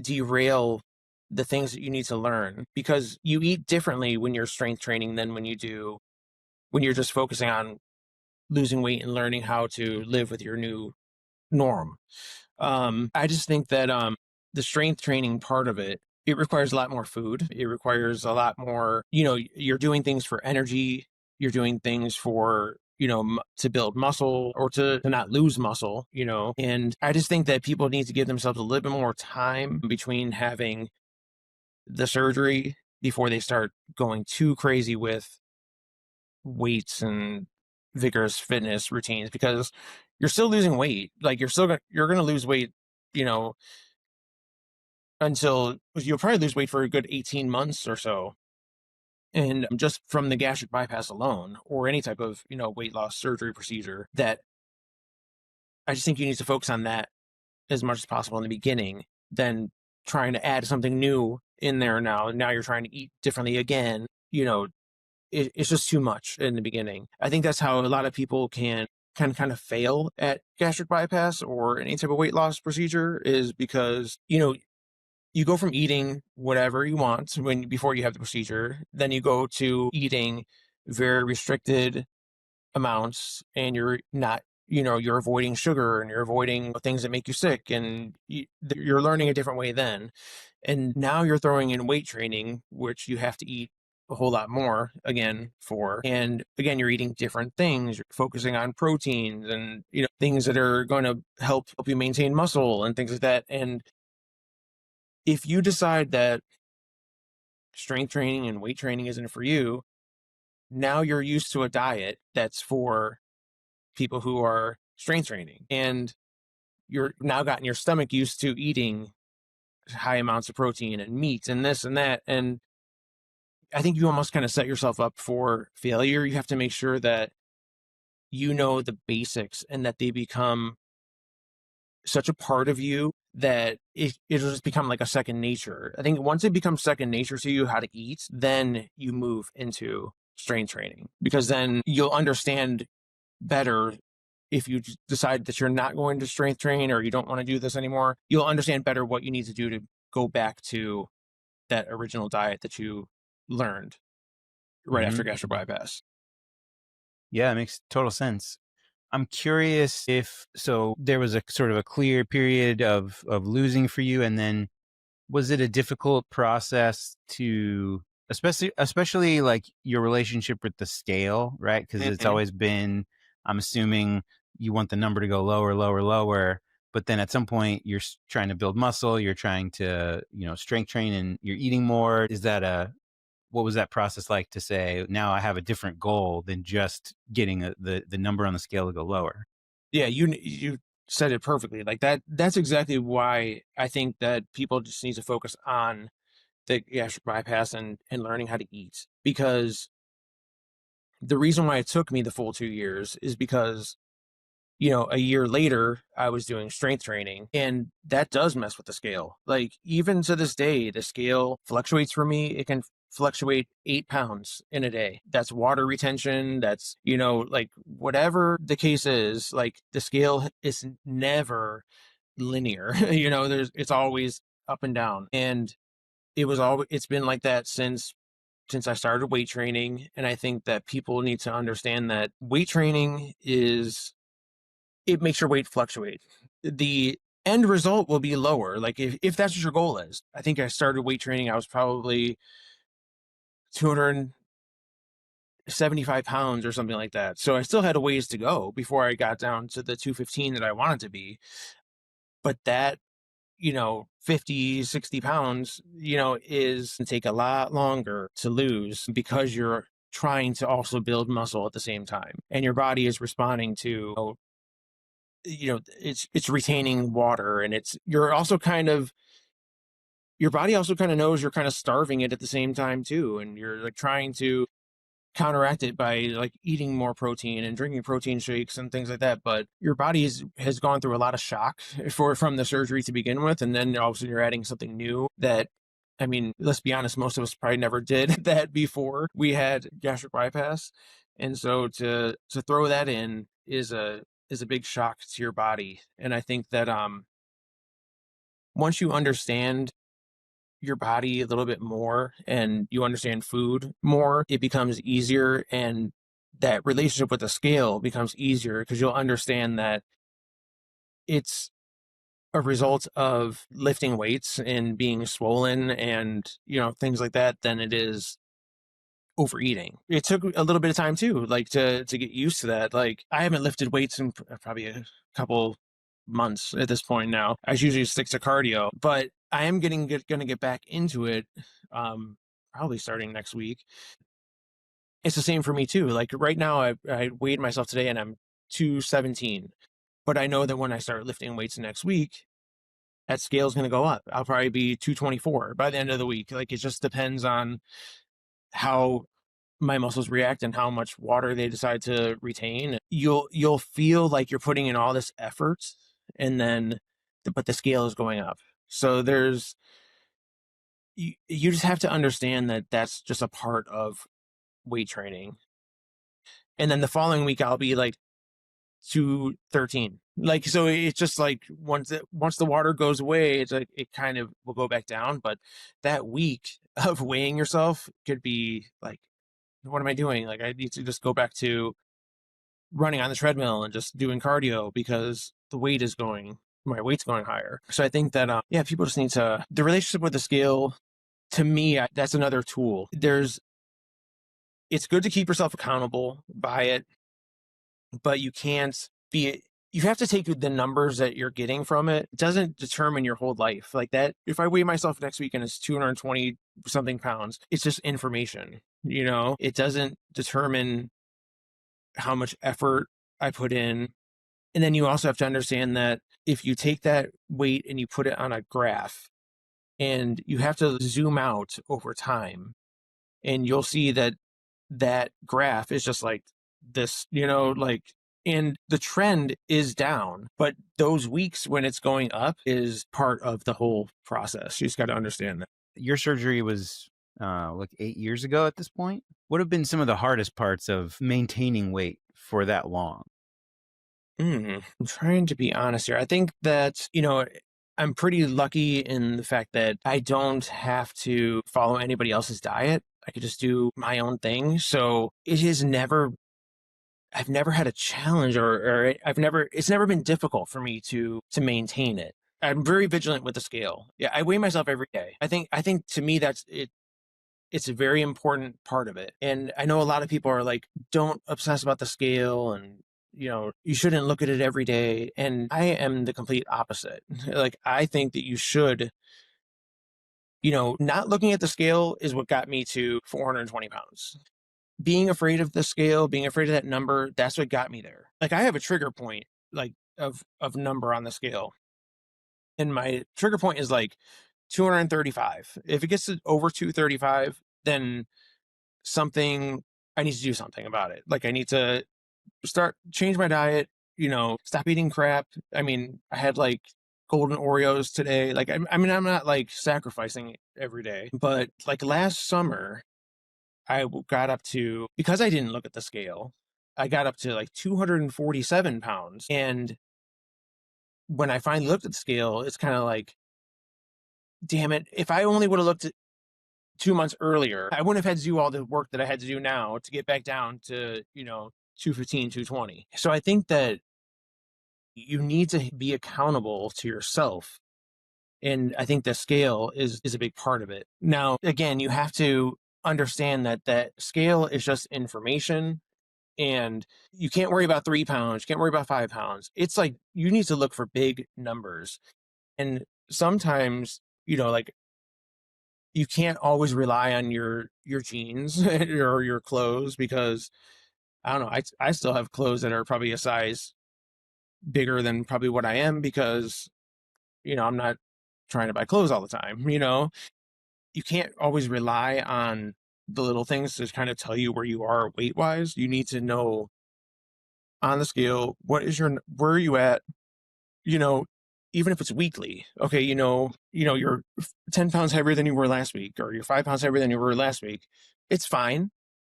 derail the things that you need to learn because you eat differently when you're strength training than when you're just focusing on losing weight and learning how to live with your new norm. I just think that the strength training part of it, it requires a lot more food. It requires a lot more, you're doing things for energy, you're doing things for, to build muscle or to not lose muscle, and I just think that people need to give themselves a little bit more time between having the surgery before they start going too crazy with weights and vigorous fitness routines because you're still losing weight. Like you're going to lose weight, you know, until you'll probably lose weight for a good 18 months or so. And just from the gastric bypass alone or any type of, weight loss surgery procedure that I just think you need to focus on that as much as possible in the beginning than trying to add something new in there now. Now you're trying to eat differently again, it's just too much in the beginning. I think that's how a lot of people can kind of fail at gastric bypass or any type of weight loss procedure is because, you go from eating whatever you want before you have the procedure, then you go to eating very restricted amounts and you're not, you're avoiding sugar and you're avoiding things that make you sick and you're learning a different way then. And now you're throwing in weight training, which you have to eat a whole lot more again for. And again, you're eating different things. You're focusing on proteins and, things that are going to help you maintain muscle and things like that. And if you decide that strength training and weight training isn't for you, now you're used to a diet that's for people who are strength training. And you're now gotten your stomach used to eating high amounts of protein and meat and this and that. And I think you almost kind of set yourself up for failure. You have to make sure that you know the basics and that they become such a part of you that it'll just become like a second nature. I think once it becomes second nature to you how to eat, then you move into strength training because then you'll understand better if you decide that you're not going to strength train or you don't want to do this anymore. You'll understand better what you need to do to go back to that original diet that you learned right after gastric bypass. Yeah, it makes total sense. I'm curious if so there was a sort of a clear period of losing for you, and then was it a difficult process to especially like your relationship with the scale, right? Because it's always been, I'm assuming you want the number to go lower, lower, lower, but then at some point you're trying to build muscle, you're trying to strength train, and you're eating more. What was that process like to say, now I have a different goal than just getting the number on the scale to go lower? Yeah, you said it perfectly. Like that's exactly why I think that people just need to focus on the gastric bypass and learning how to eat. Because the reason why it took me the full 2 years is because a year later, I was doing strength training and that does mess with the scale. Like even to this day, the scale fluctuates for me. It can fluctuate 8 pounds in a day. That's water retention. That's, like whatever the case is, like the scale is never linear. It's always up and down. And it's been like that since I started weight training. And I think that people need to understand that weight training it makes your weight fluctuate. The end result will be lower. Like if that's what your goal is. I think I started weight training, I was probably 275 pounds or something like that. So I still had a ways to go before I got down to the 215 that I wanted to be. But that, 50, 60 pounds, is take a lot longer to lose because you're trying to also build muscle at the same time. And your body is responding to, it's retaining water, and you're also kind of, your body also kind of knows you're kind of starving it at the same time too. And you're like trying to counteract it by like eating more protein and drinking protein shakes and things like that. But your body has gone through a lot of shock from the surgery to begin with, and then all of a sudden you're adding something new that, I mean, let's be honest, most of us probably never did that before we had gastric bypass. And so to throw that in is a big shock to your body. And I think that once you understand your body a little bit more and you understand food more, it becomes easier, and that relationship with the scale becomes easier because you'll understand that it's a result of lifting weights and being swollen and, things like that than it is overeating. It took a little bit of time too, like to get used to that. Like I haven't lifted weights in probably a couple months at this point now. I usually stick to cardio, but I am going to get back into it, probably starting next week. It's the same for me too. Like right now, I weighed myself today and I'm 217, but I know that when I start lifting weights next week, that scale is going to go up. I'll probably be 224 by the end of the week. Like it just depends on how my muscles react and how much water they decide to retain. You'll feel like you're putting in all this effort, and then but the scale is going up. So you just have to understand that that's just a part of weight training. And then the following week I'll be like 213. Like so it's just like once the water goes away, it's like it kind of will go back down. But that week of weighing yourself could be like, what am I doing? Like I need to just go back to running on the treadmill and just doing cardio because my weight's going higher. So I think that, people just need the relationship with the scale, to me, that's another tool. It's good to keep yourself accountable by it, but you have to take the numbers that you're getting from it. It doesn't determine your whole life like that. If I weigh myself next week and it's 220 something pounds, it's just information, it doesn't determine how much effort I put in. And then you also have to understand that if you take that weight and you put it on a graph, and you have to zoom out over time, and you'll see that graph is just like this, and the trend is down, but those weeks when it's going up is part of the whole process. You just got to understand that. Your surgery was like 8 years ago at this point. What have been some of the hardest parts of maintaining weight for that long? I'm trying to be honest here. I think that, I'm pretty lucky in the fact that I don't have to follow anybody else's diet. I could just do my own thing. So I've never had a challenge or it's never been difficult for me to maintain it. I'm very vigilant with the scale. Yeah. I weigh myself every day. I think to me, that's it. It's a very important part of it. And I know a lot of people are like, don't obsess about the scale and, you shouldn't look at it every day. And I am the complete opposite. Like, I think that you should, not looking at the scale is what got me to 420 pounds. Being afraid of the scale, being afraid of that number, that's what got me there. Like, I have a trigger point, like, of number on the scale. And my trigger point is like 235. If it gets to over 235, then I need to do something about it. Like I need to change my diet, stop eating crap. I mean, I had like golden Oreos today. Like, I'm not like sacrificing every day, but like last summer, I got up to, because I didn't look at the scale, I got up to like 247 pounds. And when I finally looked at the scale, it's kind of like, damn it, if I only would have looked at 2 months earlier, I wouldn't have had to do all the work that I had to do now to get back down to, 215, 220. So I think that You need to be accountable to yourself. And I think the scale is a big part of it. Now, again, you have to understand that that scale is just information, and you can't worry about 3 pounds. You can't worry about 5 pounds. It's like you need to look for big numbers. And sometimes, like you can't always rely on your jeans or your clothes, because I don't know, I still have clothes that are probably a size bigger than probably what I am, because I'm not trying to buy clothes all the time. You can't always rely on the little things to kind of tell you where you are weight wise. You need to know on the scale, where are you at, you know, even if it's weekly. Okay, you're 10 pounds heavier than you were last week, or you're 5 pounds heavier than you were last week. It's fine.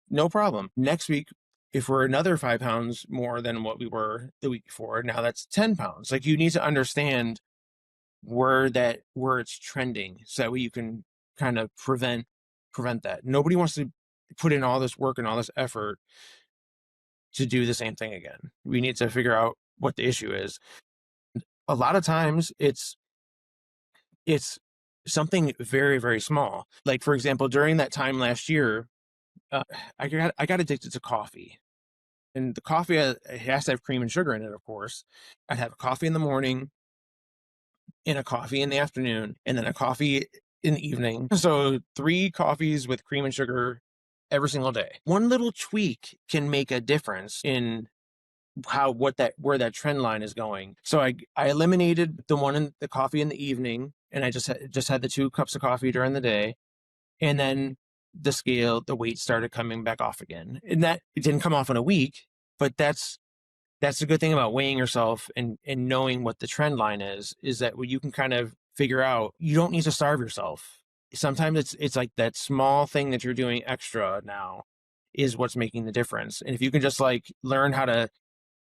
No problem. Next week, if we're another 5 pounds more than what we were the week before, now that's 10 pounds. Like, you need to understand where it's trending, so that way you can kind of prevent that. Nobody wants to put in all this work and all this effort to do the same thing again. We need to figure out what the issue is. A lot of times it's something very, very small. Like, for example, during that time last year, I got addicted to coffee. And the coffee, it has to have cream and sugar in it, of course. I'd have a coffee in the morning, and a coffee in the afternoon, and then a coffee in the evening. So 3 coffees with cream and sugar every single day. One little tweak can make a difference in where that trend line is going. So I eliminated the coffee in the evening, and I just had the 2 cups of coffee during the day. And then the weight started coming back off again. And that it didn't come off in a week, but that's the good thing about weighing yourself and knowing what the trend line is that you can kind of figure out. You don't need to starve yourself. Sometimes it's like that small thing that you're doing extra now is what's making the difference. And if you can just like learn how to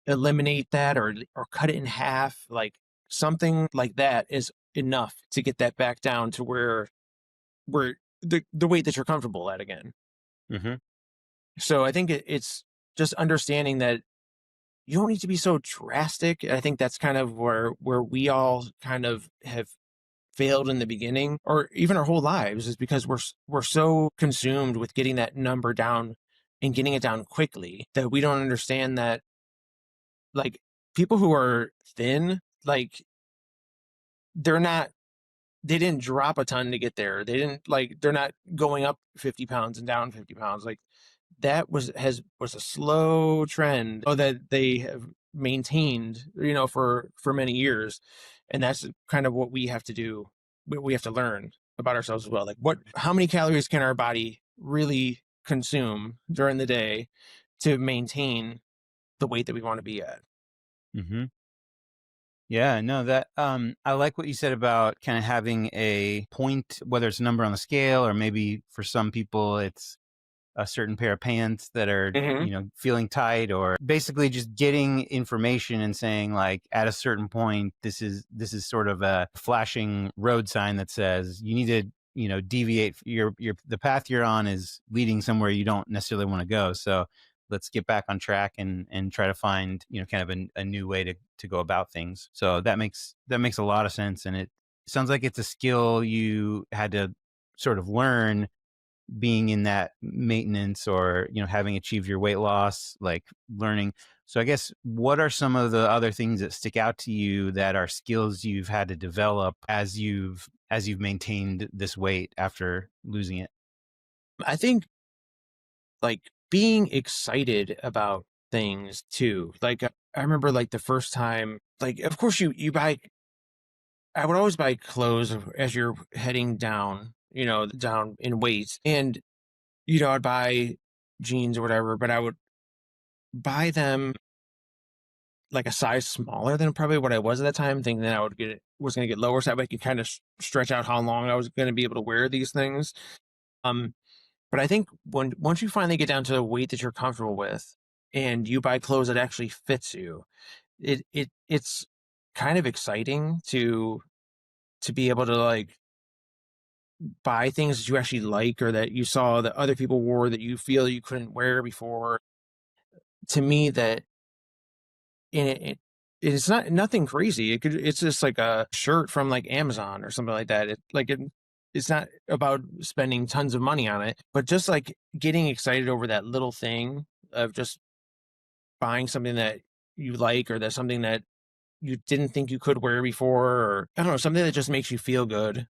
eliminate that, or cut it in half, like something like that is enough to get that back down to where the weight that you're comfortable at again. Mm-hmm. So I think it's just understanding that you don't need to be so drastic. I think that's kind of where we all kind of have failed in the beginning, or even our whole lives, is because we're so consumed with getting that number down and getting it down quickly, that we don't understand that, like, people who are thin, like, they didn't drop a ton to get there. They're not going up 50 pounds and down 50 pounds. Like, that was a slow trend that they have maintained, for many years. And that's kind of what we have to do. We have to learn about ourselves as well. Like, how many calories can our body really consume during the day to maintain the weight that we want to be at? Mm-hmm. Yeah, no, that I like what you said about kind of having a point, whether it's a number on the scale, or maybe for some people it's a certain pair of pants that are, Mm-hmm. feeling tight, or basically just getting information and saying, like, at a certain point, this is sort of a flashing road sign that says you need to, deviate. The path you're on is leading somewhere you don't necessarily want to go. So let's get back on track and try to find, kind of a new way to go about things. So that makes a lot of sense. And it sounds like it's a skill you had to sort of learn, being in that maintenance, or having achieved your weight loss, like learning. So I guess, what are some of the other things that stick out to you that are skills you've had to develop as you've maintained this weight after losing it? I think, like, being excited about things too. Like, I remember, like, the first time, like, of course you buy, I would always buy clothes as you're heading down, down in weight. And, I'd buy jeans or whatever, but I would buy them like a size smaller than probably what I was at that time, thinking that was going to get lower, so that way I could kind of stretch out how long I was going to be able to wear these things. Um, but I think once you finally get down to a weight that you're comfortable with, and you buy clothes that actually fits you, it's kind of exciting to be able to, like, buy things that you actually like, or that you saw that other people wore that you feel you couldn't wear before. To me, that in it it's not nothing crazy. It's just like a shirt from like Amazon or something like that. It's not about spending tons of money on it, but just like getting excited over that little thing of just buying something that you like, or that's something that you didn't think you could wear before, or I don't know, something that just makes you feel good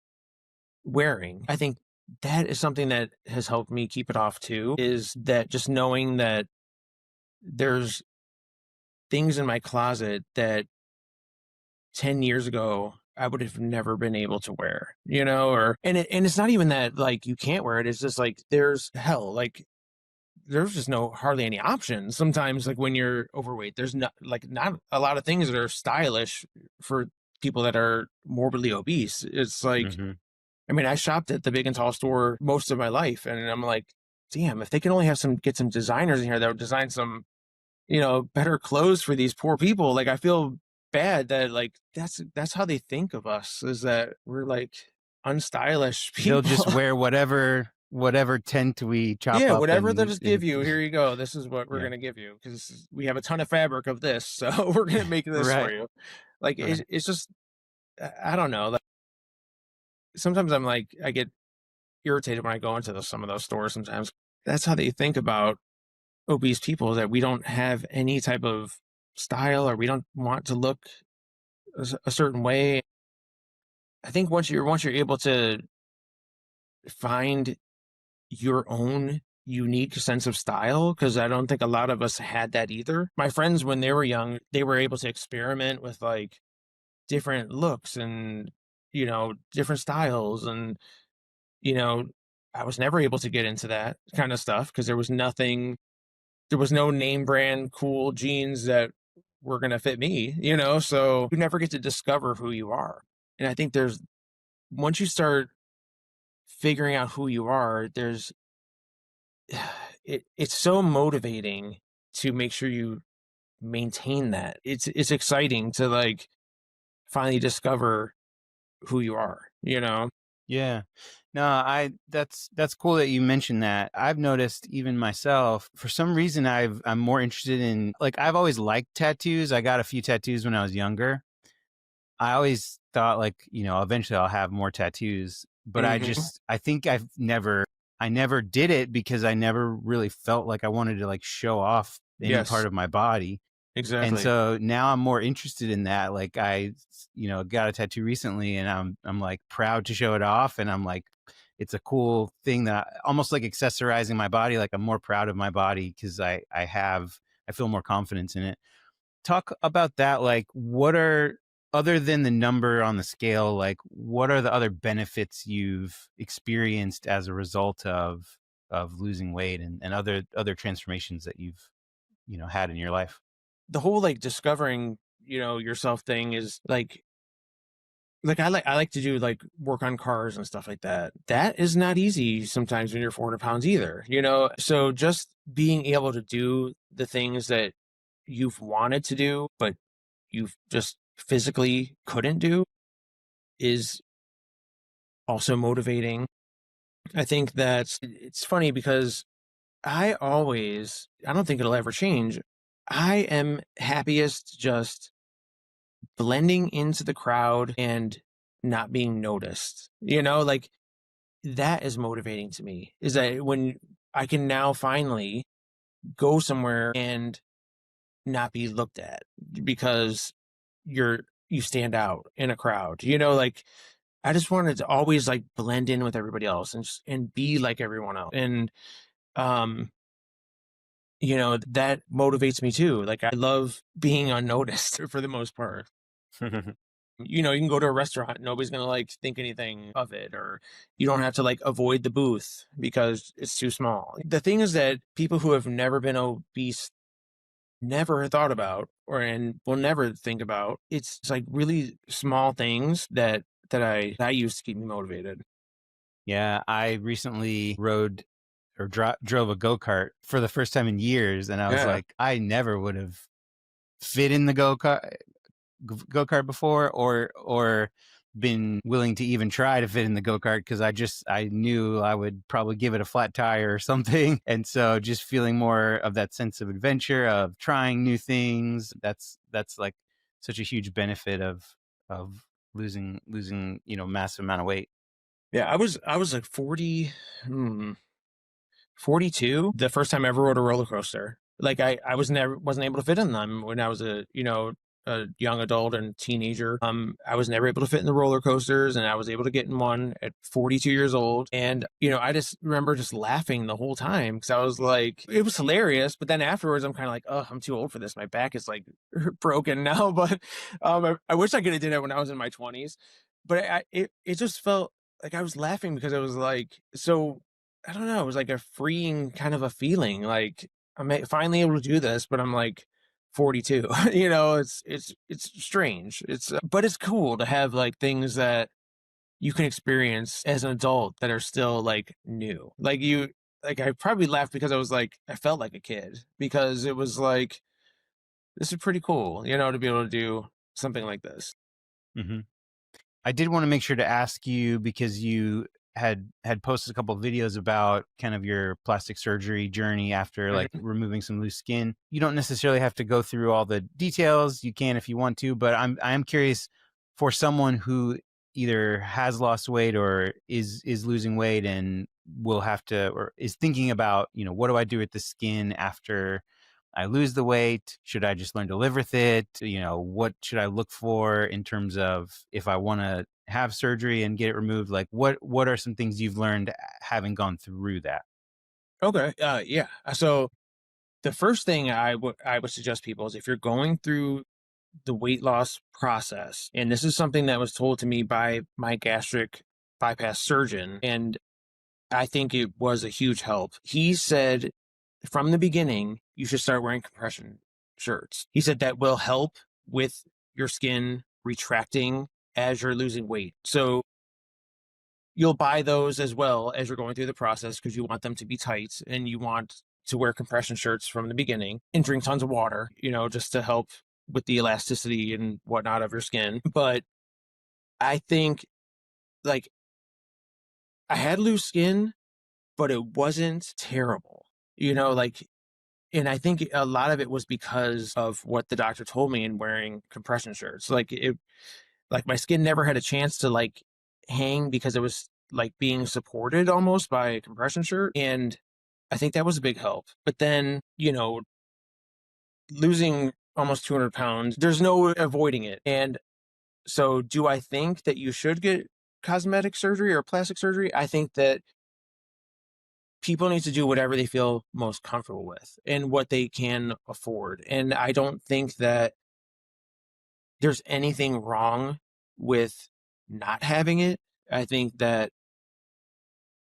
wearing. I think that is something that has helped me keep it off too, is that just knowing that there's things in my closet that 10 years ago I would have never been able to wear, or and it's not even that like you can't wear it. It's just like there's there's just hardly any options. Sometimes like when you're overweight, there's not a lot of things that are stylish for people that are morbidly obese. It's like, Mm-hmm. I mean, I shopped at the Big and Tall store most of my life, and I'm like, damn, if they can only get some designers in here that would design some, better clothes for these poor people. Like, I feel bad that like that's how they think of us, is that we're like unstylish They'll people. just wear whatever tent we chop Yeah, up whatever they'll and just give you. Here you go. This is what we're yeah. gonna give you because we have a ton of fabric of this, so we're gonna make this for Right. you. Like Right. it's just I don't know. Like sometimes I'm like I get irritated when I go into some of those stores. Sometimes that's how they think about obese people, that we don't have any type of style, or we don't want to look a certain way. I think once you're able to find your own unique sense of style, because I don't think a lot of us had that either. My friends, when they were young, they were able to experiment with like different looks and different styles, and you know I was never able to get into that kind of stuff because there was no name brand cool jeans that were going to fit me, so you never get to discover who you are. And I think once you start figuring out who you are, it's so motivating to make sure you maintain that. It's exciting to like finally discover who you are. Yeah. No, that's cool that you mentioned that. I've noticed even myself, for some reason I'm more interested in, like, I've always liked tattoos. I got a few tattoos when I was younger. I always thought like, eventually I'll have more tattoos, but Mhm. I think I never did it because I never really felt like I wanted to like show off any part Yes, of my body. And exactly. so now I'm more interested in that. Like got a tattoo recently and I'm like proud to show it off. And I'm like, it's a cool thing that almost like accessorizing my body. Like I'm more proud of my body because I feel more confidence in it. Talk about that. Like other than the number on the scale, like what are the other benefits you've experienced as a result of losing weight and other transformations that you've, had in your life? The whole like discovering, yourself thing is like I like to do like work on cars and stuff like that. That is not easy sometimes when you're 400 pounds either. So just being able to do the things that you've wanted to do, but you've just physically couldn't do, is also motivating. I think that it's funny because I don't think it'll ever change. I am happiest just blending into the crowd and not being noticed. Like that is motivating to me, is that when I can now finally go somewhere and not be looked at because you stand out in a crowd. Like I just wanted to always like blend in with everybody else and be like everyone else. And um that motivates me too. Like I love being unnoticed for the most part. You can go to a restaurant, nobody's gonna like think anything of it, or you don't have to like avoid the booth because it's too small. The thing is that people who have never been obese never thought about, and will never think about. It's like really small things that I use to keep me motivated. Yeah, I recently rode or drove a go-kart for the first time in years, and I was Yeah. like, I never would have fit in the go-kart before or been willing to even try to fit in the go-kart because I knew I would probably give it a flat tire or something. And so just feeling more of that sense of adventure, of trying new things, that's like such a huge benefit of losing, massive amount of weight. Yeah, I was like 42 the first time I ever rode a roller coaster. Like I wasn't able to fit in them when I was a young adult and teenager. I was never able to fit in the roller coasters, and I was able to get in one at 42 years old. And I just remember just laughing the whole time because I was like, it was hilarious. But then afterwards, I'm kind of like, oh, I'm too old for this. My back is like broken now. But I wish I could have did it when I was in my 20s. But it just felt like I was laughing because I was like, so I don't know. It was like a freeing kind of a feeling. Like finally able to do this, but I'm like 42. It's strange. But it's cool to have like things that you can experience as an adult that are still like new. Like I probably laughed because I was like I felt like a kid because it was like this is pretty cool, to be able to do something like this. Mm-hmm. I did want to make sure to ask you because you had posted a couple of videos about kind of your plastic surgery journey after like removing some loose skin. You don't necessarily have to go through all the details. You can if you want to, but I'm curious for someone who either has lost weight or is losing weight and will have to or is thinking about, what do I do with the skin after I lose the weight? Should I just learn to live with it? What should I look for in terms of if I want to have surgery and get it removed? Like what are some things you've learned having gone through that? Okay. Yeah. So the first thing I would suggest people is if you're going through the weight loss process, and this is something that was told to me by my gastric bypass surgeon, and I think it was a huge help. He said from the beginning, you should start wearing compression shirts. He said that will help with your skin retracting as you're losing weight. So you'll buy those as well as you're going through the process because you want them to be tight and you want to wear compression shirts from the beginning and drink tons of water, just to help with the elasticity and whatnot of your skin. But I think like I had loose skin, but it wasn't terrible, like, and I think a lot of it was because of what the doctor told me in wearing compression shirts. Like my skin never had a chance to like hang because it was like being supported almost by a compression shirt. And I think that was a big help. But then, losing almost 200 pounds, there's no avoiding it. And so do I think that you should get cosmetic surgery or plastic surgery? I think that people need to do whatever they feel most comfortable with and what they can afford. And I don't think that there's anything wrong with not having it. I think that,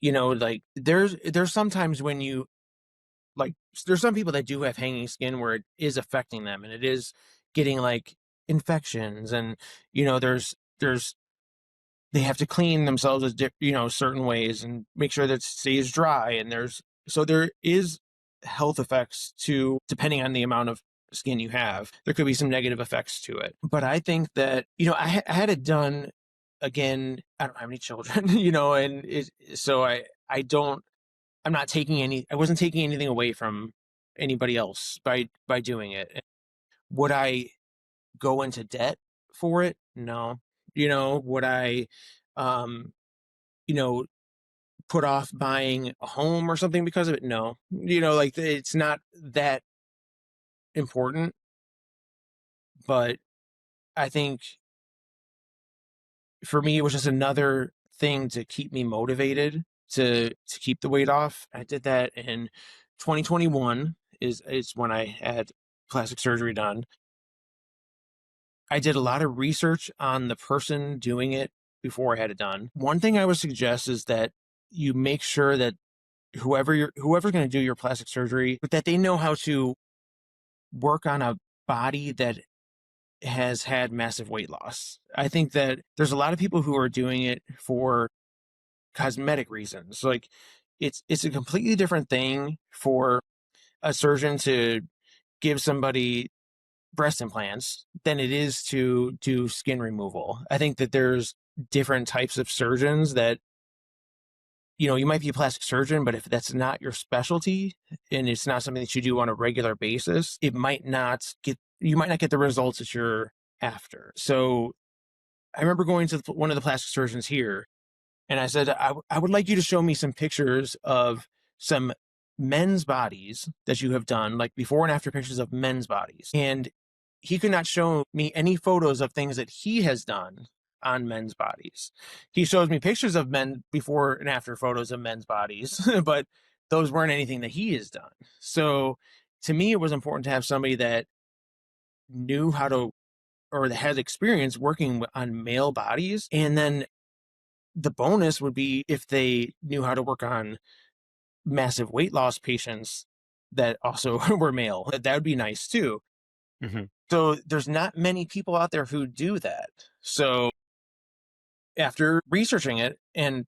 like there's sometimes when you like, there's some people that do have hanging skin where it is affecting them and it is getting like infections and, there's they have to clean themselves as certain ways and make sure that it stays dry. And there is health effects to, depending on the amount of skin you have, there could be some negative effects to it. But I think that, I had it done again. I don't have any children, so I wasn't taking anything away from anybody else by doing it. Would I go into debt for it? No. Would I, um, put off buying a home or something because of it? No. Like it's not that important, but I think for me, it was just another thing to keep me motivated to keep the weight off. I did that in 2021 is when I had plastic surgery done. I did a lot of research on the person doing it before I had it done. One thing I would suggest is that you make sure that whoever's going to do your plastic surgery, that they know how to work on a body that has had massive weight loss. I think that there's a lot of people who are doing it for cosmetic reasons. Like it's a completely different thing for a surgeon to give somebody breast implants than it is to do skin removal. I think that there's different types of surgeons that, you might be a plastic surgeon, but if that's not your specialty and it's not something that you do on a regular basis, you might not get the results that you're after. So I remember going to one of the plastic surgeons here, and I said, I would like you to show me some pictures of some men's bodies that you have done, like before and after pictures of men's bodies. And he could not show me any photos of things that he has done on men's bodies. He shows me pictures of men before and after photos of men's bodies, but those weren't anything that he has done. So to me, it was important to have somebody that knew how to, or that had experience working on male bodies. And then the bonus would be if they knew how to work on massive weight loss patients that also were male. That would be nice too. Mm-hmm. So there's not many people out there who do that. So after researching it, and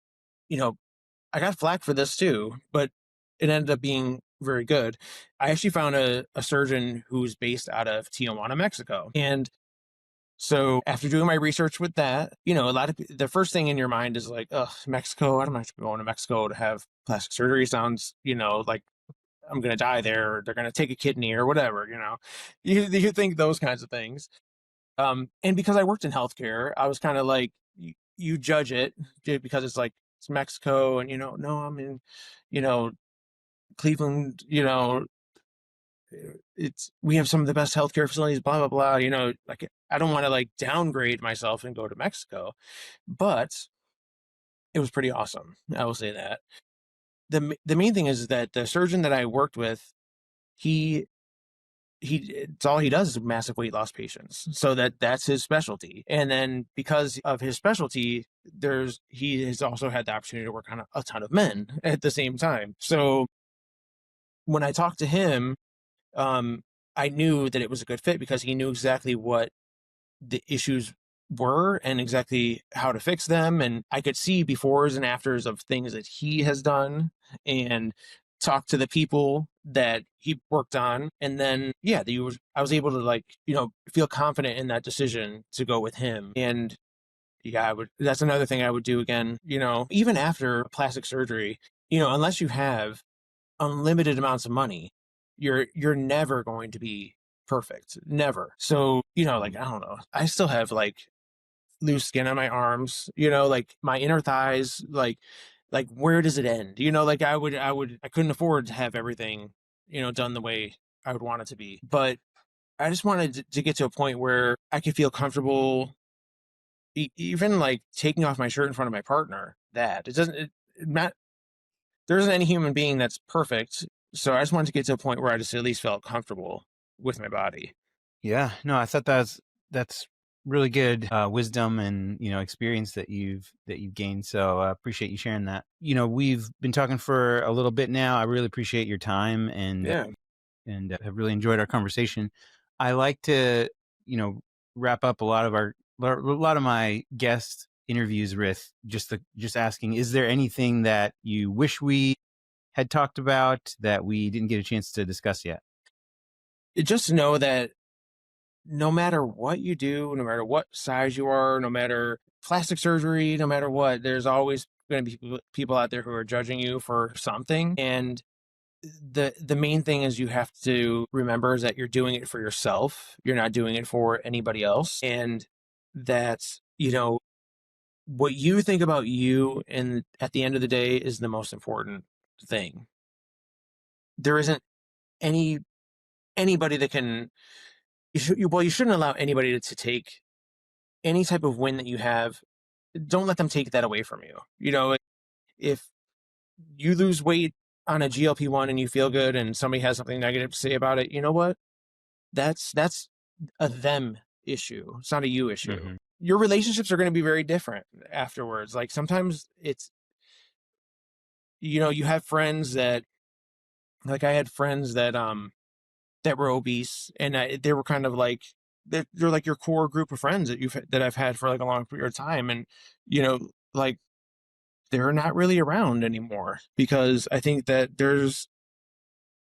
I got flack for this too, but it ended up being very good. I actually found a surgeon who's based out of Tijuana, Mexico. And so after doing my research with that, a lot of the first thing in your mind is like, oh, Mexico, I'm not going to Mexico to have plastic surgery. Sounds, like I'm going to die there, or they're going to take a kidney or whatever, you think those kinds of things. And because I worked in healthcare, I was kind of like, you judge it because it's like, it's Mexico, and, no, I'm in, Cleveland, we have some of the best healthcare facilities, blah, blah, blah, like I don't want to like downgrade myself and go to Mexico, but it was pretty awesome. I will say that. The main thing is that the surgeon that I worked with, it's all he does is massive weight loss patients. So that's his specialty. And then because of his specialty, he has also had the opportunity to work on a ton of men at the same time. So when I talked to him, I knew that it was a good fit because he knew exactly what the issues were and exactly how to fix them. And I could see befores and afters of things that he has done and talk to the people that he worked on. And then, I was able to feel confident in that decision to go with him. And that's another thing I would do again, even after plastic surgery, unless you have unlimited amounts of money, you're never going to be perfect. Never. So, I don't know. I still have like loose skin on my arms, like my inner thighs, like where does it end? I couldn't afford to have everything, done the way I would want it to be. But I just wanted to get to a point where I could feel comfortable even like taking off my shirt in front of my partner. That it doesn't, there isn't any human being that's perfect. So I just wanted to get to a point where I just at least felt comfortable with my body. Yeah, no, I thought that's really good wisdom and experience that you've gained. So I appreciate you sharing that. We've been talking for a little bit now. I really appreciate your time and have really enjoyed our conversation. I like to wrap up a lot of my guest interviews with just asking, is there anything that you wish we had talked about that we didn't get a chance to discuss yet? Just know that no matter what you do, no matter what size you are, no matter plastic surgery, no matter what, there's always going to be people out there who are judging you for something. And the main thing is you have to remember is that you're doing it for yourself. You're not doing it for anybody else. And that's, what you think about you, and at the end of the day, is the most important thing. There isn't anybody that can, you shouldn't allow anybody to take any type of win that you have. Don't let them take that away from you. If you lose weight on a GLP-1 and you feel good and somebody has something negative to say about it, you know what? That's a them issue. It's not a you issue. Mm-hmm. Your relationships are going to be very different afterwards. Like sometimes it's, you have friends that, like I had friends that were obese, and they were kind of like, they're like your core group of friends that I've had for like a long period of time, and like they're not really around anymore because I think that there's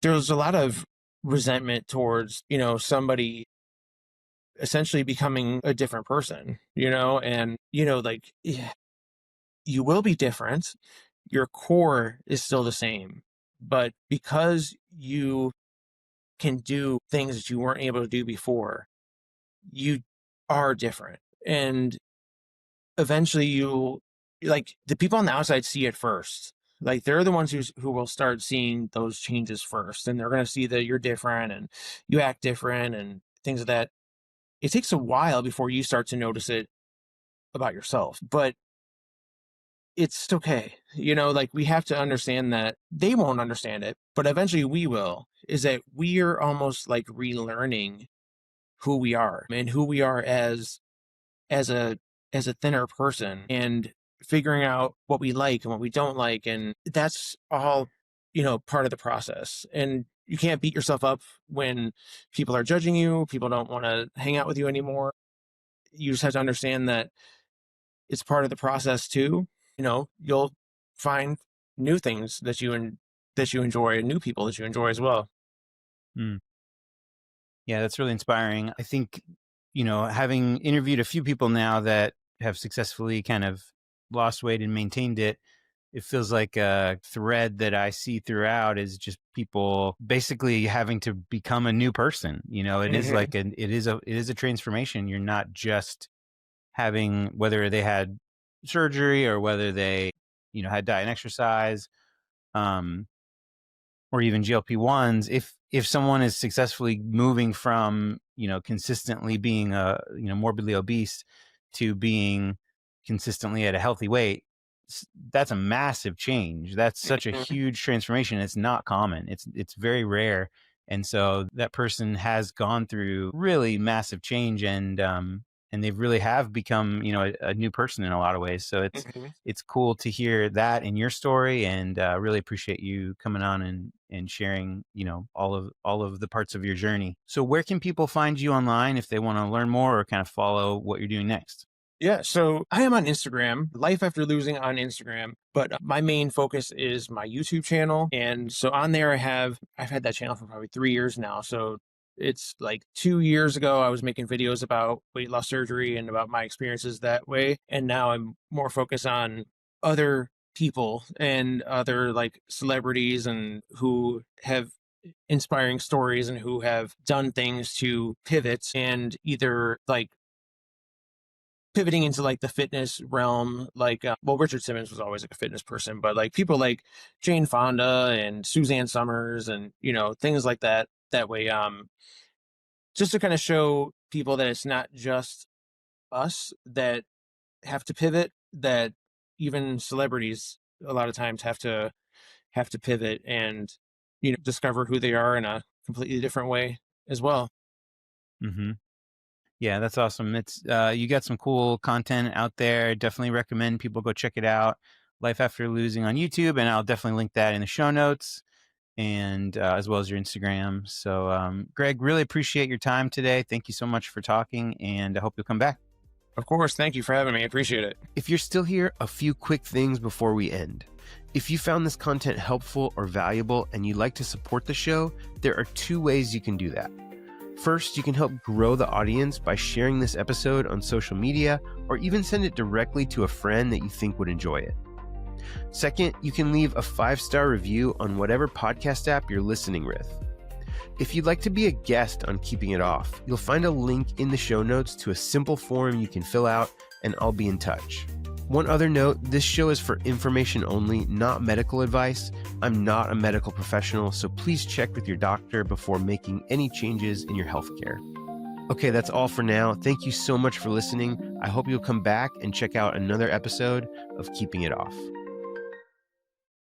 a lot of resentment towards somebody essentially becoming a different person, and like you will be different. Your core is still the same, but because you can do things that you weren't able to do before, you are different. And eventually like the people on the outside see it first. Like they're the ones who will start seeing those changes first, and they're going to see that you're different and you act different and things of that. It takes a while before you start to notice it about yourself, but it's okay. Like we have to understand that they won't understand it, but eventually we will. Is that we are almost like relearning who we are and who we are as a thinner person, and figuring out what we like and what we don't like, and that's all part of the process. And you can't beat yourself up when people are judging you, people don't want to hang out with you anymore. You just have to understand that it's part of the process too. You'll find new things that you enjoy, and new people that you enjoy as well. Yeah, that's really inspiring. I think, having interviewed a few people now that have successfully kind of lost weight and maintained it, it feels like a thread that I see throughout is just people basically having to become a new person. It is like it is a transformation. You're not just having, whether they had surgery or whether they, had diet and exercise, or even GLP-1s. If someone is successfully moving from, consistently being morbidly obese to being consistently at a healthy weight, that's a massive change. That's such a huge transformation. It's not common. It's very rare. And so that person has gone through really massive change, and they really have become, a new person in a lot of ways. So it's cool to hear that in your story, and really appreciate you coming on and sharing, all of the parts of your journey. So where can people find you online if they want to learn more or kind of follow what you're doing next? Yeah, so I am on Instagram, Life After Losing on Instagram, but my main focus is my YouTube channel. And so on there, I've had that channel for probably 3 years now. So it's like 2 years ago, I was making videos about weight loss surgery and about my experiences that way. And now I'm more focused on other people and other like celebrities, and who have inspiring stories and who have done things to pivot, and either like pivoting into like the fitness realm. Like Richard Simmons was always like a fitness person, but like people like Jane Fonda and Suzanne Summers and things like that way, just to kind of show people that it's not just us that have to pivot, that even celebrities a lot of times have to pivot and discover who they are in a completely different way as well. Mm-hmm. Yeah, that's awesome. It's you got some cool content out there. Definitely recommend people go check it out. Life After Losing on YouTube, and I'll definitely link that in the show notes, and as well as your Instagram. So, Greg, really appreciate your time today. Thank you so much for talking, and I hope you'll come back. Of course. Thank you for having me. I appreciate it. If you're still here, a few quick things before we end. If you found this content helpful or valuable and you'd like to support the show, there are 2 ways you can do that. First, you can help grow the audience by sharing this episode on social media, or even send it directly to a friend that you think would enjoy it. Second, you can leave a 5-star review on whatever podcast app you're listening with. If you'd like to be a guest on Keeping It Off, you'll find a link in the show notes to a simple form you can fill out, and I'll be in touch. One other note, this show is for information only, not medical advice. I'm not a medical professional, so please check with your doctor before making any changes in your healthcare. Okay, that's all for now. Thank you so much for listening. I hope you'll come back and check out another episode of Keeping It Off.